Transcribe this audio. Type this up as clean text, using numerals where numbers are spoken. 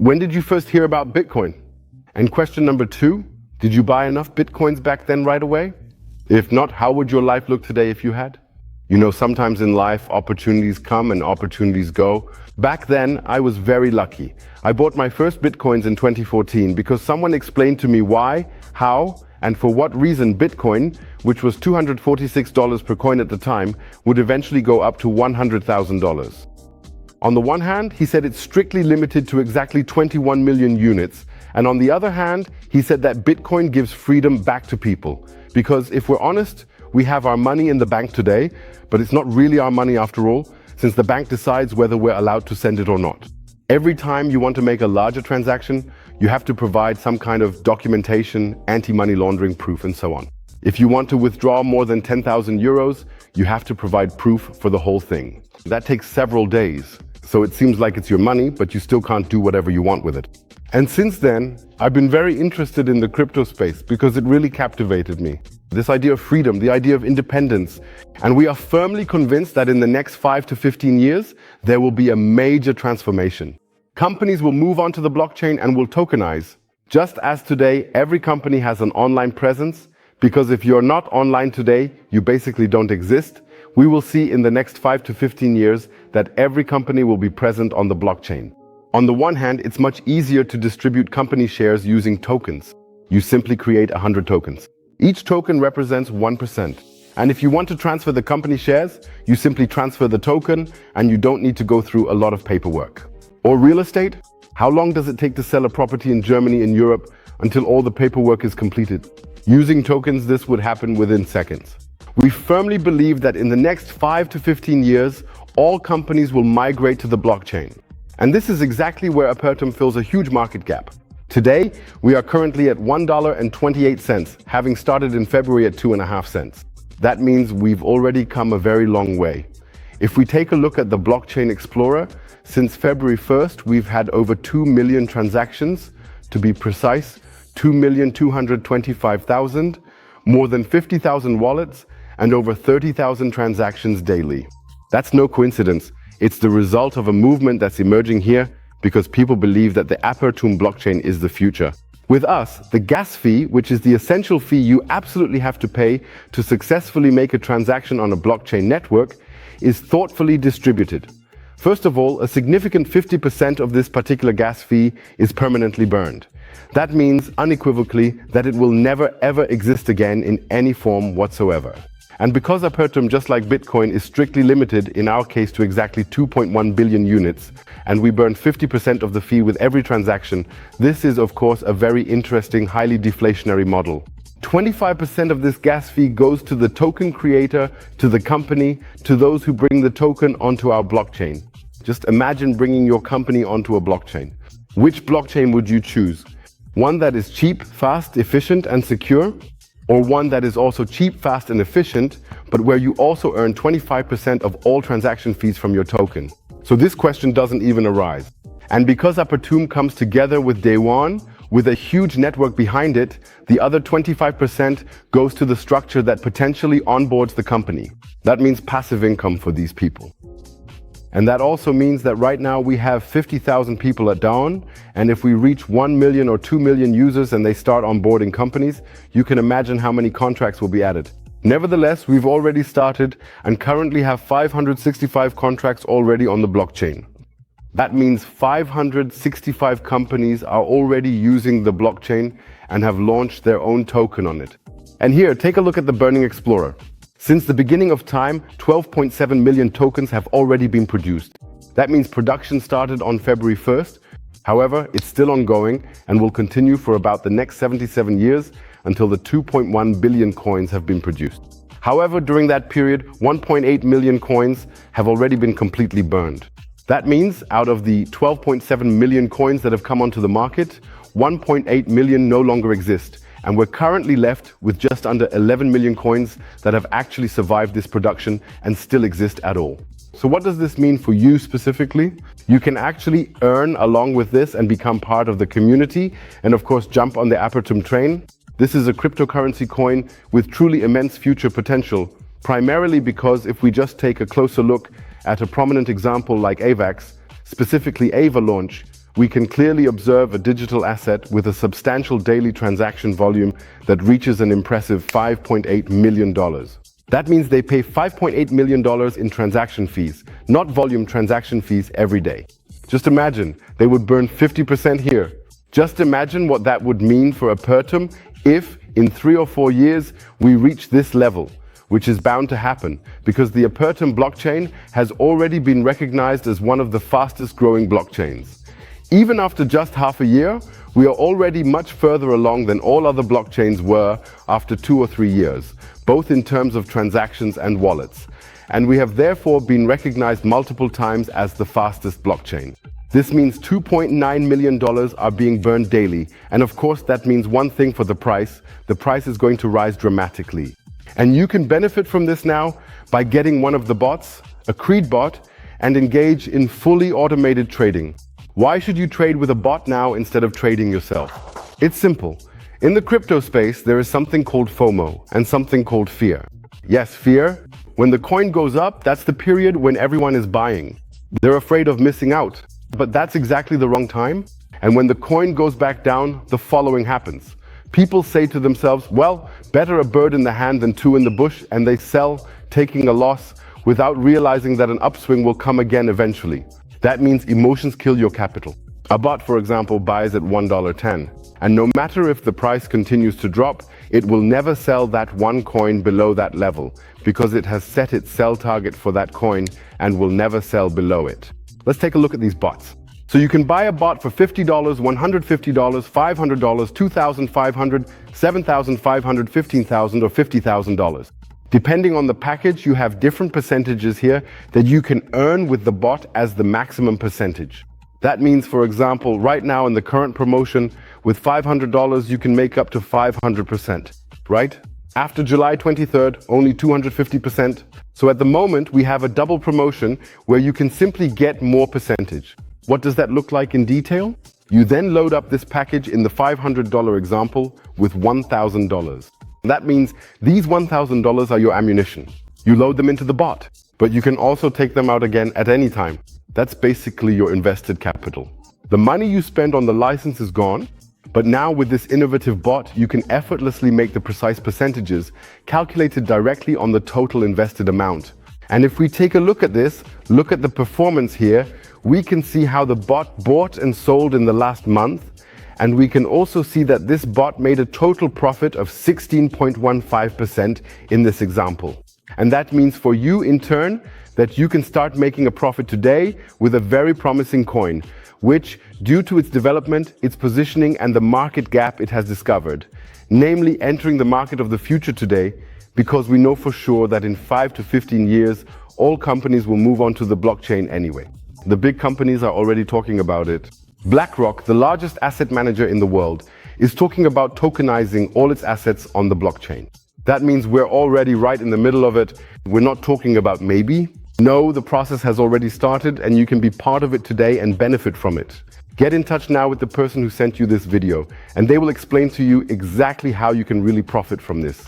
When did you first hear about Bitcoin? And question number 2, did you buy enough Bitcoins back then right away? If not, how would your life look today if you had? You know, sometimes in life, opportunities come and opportunities go. Back then, I was very lucky. I bought my first Bitcoins in 2014 because someone explained to me why, how, and for what reason Bitcoin, which was $246 per coin at the time, would eventually go up to $100,000. On the one hand, he said it's strictly limited to exactly 21 million units. And on the other hand, he said that Bitcoin gives freedom back to people. Because if we're honest, we have our money in the bank today, but it's not really our money after all, since the bank decides whether we're allowed to send it or not. Every time you want to make a larger transaction, you have to provide some kind of documentation, anti-money laundering proof, and so on. If you want to withdraw more than 10,000 euros, you have to provide proof for the whole thing. That takes several days. So it seems like it's your money, but you still can't do whatever you want with it. And since then, I've been very interested in the crypto space because it really captivated me. This idea of freedom, the idea of independence. And we are firmly convinced that in the next 5 to 15 years, there will be a major transformation. Companies will move onto the blockchain and will tokenize. Just as today, every company has an online presence, because if you're not online today, you basically don't exist. We will see in the next 5 to 15 years that every company will be present on the blockchain. On the one hand, it's much easier to distribute company shares using tokens. You simply create 100 tokens. Each token represents 1%. And if you want to transfer the company shares, you simply transfer the token and you don't need to go through a lot of paperwork. Or real estate? How long does it take to sell a property in Germany and Europe until all the paperwork is completed? Using tokens, this would happen within seconds. We firmly believe that in the next 5 to 15 years, all companies will migrate to the blockchain. And this is exactly where Apertum fills a huge market gap. Today, we are currently at $1.28, having started in February at 2.5 cents. That means we've already come a very long way. If we take a look at the Blockchain Explorer, since February 1st, we've had over 2 million transactions, to be precise, 2,225,000, more than 50,000 wallets, and over 30,000 transactions daily. That's no coincidence. It's the result of a movement that's emerging here because people believe that the Apertum blockchain is the future. With us, the gas fee, which is the essential fee you absolutely have to pay to successfully make a transaction on a blockchain network, is thoughtfully distributed. First of all, a significant 50% of this particular gas fee is permanently burned. That means unequivocally that it will never ever exist again in any form whatsoever. And because Apertum, just like Bitcoin, is strictly limited, in our case, to exactly 2.1 billion units, and we burn 50% of the fee with every transaction, this is, of course, a very interesting, highly deflationary model. 25% of this gas fee goes to the token creator, to the company, to those who bring the token onto our blockchain. Just imagine bringing your company onto a blockchain. Which blockchain would you choose? One that is cheap, fast, efficient, and secure? Or one that is also cheap, fast, and efficient, but where you also earn 25% of all transaction fees from your token? So this question doesn't even arise. And because Apertum comes together with DAO1, with a huge network behind it, the other 25% goes to the structure that potentially onboards the company. That means passive income for these people. And that also means that right now we have 50,000 people at DAO1, and if we reach 1 million or 2 million users and they start onboarding companies, you can imagine how many contracts will be added. Nevertheless, we've already started and currently have 565 contracts already on the blockchain. That means 565 companies are already using the blockchain and have launched their own token on it. And here, take a look at the Burning Explorer. Since the beginning of time, 12.7 million tokens have already been produced. That means production started on February 1st. However, it's still ongoing and will continue for about the next 77 years until the 2.1 billion coins have been produced. However, during that period, 1.8 million coins have already been completely burned. That means out of the 12.7 million coins that have come onto the market, 1.8 million no longer exist. And we're currently left with just under 11 million coins that have actually survived this production and still exist at all. So what does this mean for you specifically? You can actually earn along with this and become part of the community and of course jump on the Apertum train. This is a cryptocurrency coin with truly immense future potential, primarily because if we just take a closer look at a prominent example like AVAX, specifically AVA Launch, we can clearly observe a digital asset with a substantial daily transaction volume that reaches an impressive $5.8 million. That means they pay $5.8 million in transaction fees, not volume transaction fees every day. Just imagine, they would burn 50% here. Just imagine what that would mean for Apertum if, in 3 or 4 years, we reach this level, which is bound to happen because the Apertum blockchain has already been recognized as one of the fastest growing blockchains. Even after just half a year, we are already much further along than all other blockchains were after 2 or 3 years, both in terms of transactions and wallets. And we have therefore been recognized multiple times as the fastest blockchain. This means $2.9 million are being burned daily. And of course, that means one thing for the price. The price is going to rise dramatically. And you can benefit from this now by getting one of the bots, a Gridbot, and engage in fully automated trading. Why should you trade with a bot now instead of trading yourself? It's simple. In the crypto space, there is something called FOMO and something called fear. Yes, fear. When the coin goes up, that's the period when everyone is buying. They're afraid of missing out. But that's exactly the wrong time. And when the coin goes back down, the following happens. People say to themselves, well, better a bird in the hand than two in the bush, and they sell, taking a loss, without realizing that an upswing will come again eventually. That means emotions kill your capital. A bot, for example, buys at $1.10. And no matter if the price continues to drop, it will never sell that one coin below that level because it has set its sell target for that coin and will never sell below it. Let's take a look at these bots. So you can buy a bot for $50, $150, $500, $2,500, $7,500, $15,000 or $50,000. Depending on the package, you have different percentages here that you can earn with the bot as the maximum percentage. That means, for example, right now in the current promotion, with $500, you can make up to 500%, right? After July 23rd, only 250%. So at the moment, we have a double promotion where you can simply get more percentage. What does that look like in detail? You then load up this package in the $500 example with $1,000. That means these $1,000 are your ammunition. You load them into the bot, but you can also take them out again at any time. That's basically your invested capital. The money you spend on the license is gone, but now with this innovative bot, you can effortlessly make the precise percentages calculated directly on the total invested amount. And if we take a look at this, look at the performance here, we can see how the bot bought and sold in the last month. And we can also see that this bot made a total profit of 16.15% in this example. And that means for you in turn that you can start making a profit today with a very promising coin, which, due to its development, its positioning and the market gap it has discovered, namely entering the market of the future today, because we know for sure that in 5 to 15 years, all companies will move on to the blockchain anyway. The big companies are already talking about it. BlackRock, the largest asset manager in the world, is talking about tokenizing all its assets on the blockchain. That means we're already right in the middle of it. We're not talking about maybe. No, the process has already started and you can be part of it today and benefit from it. Get in touch now with the person who sent you this video and they will explain to you exactly how you can really profit from this.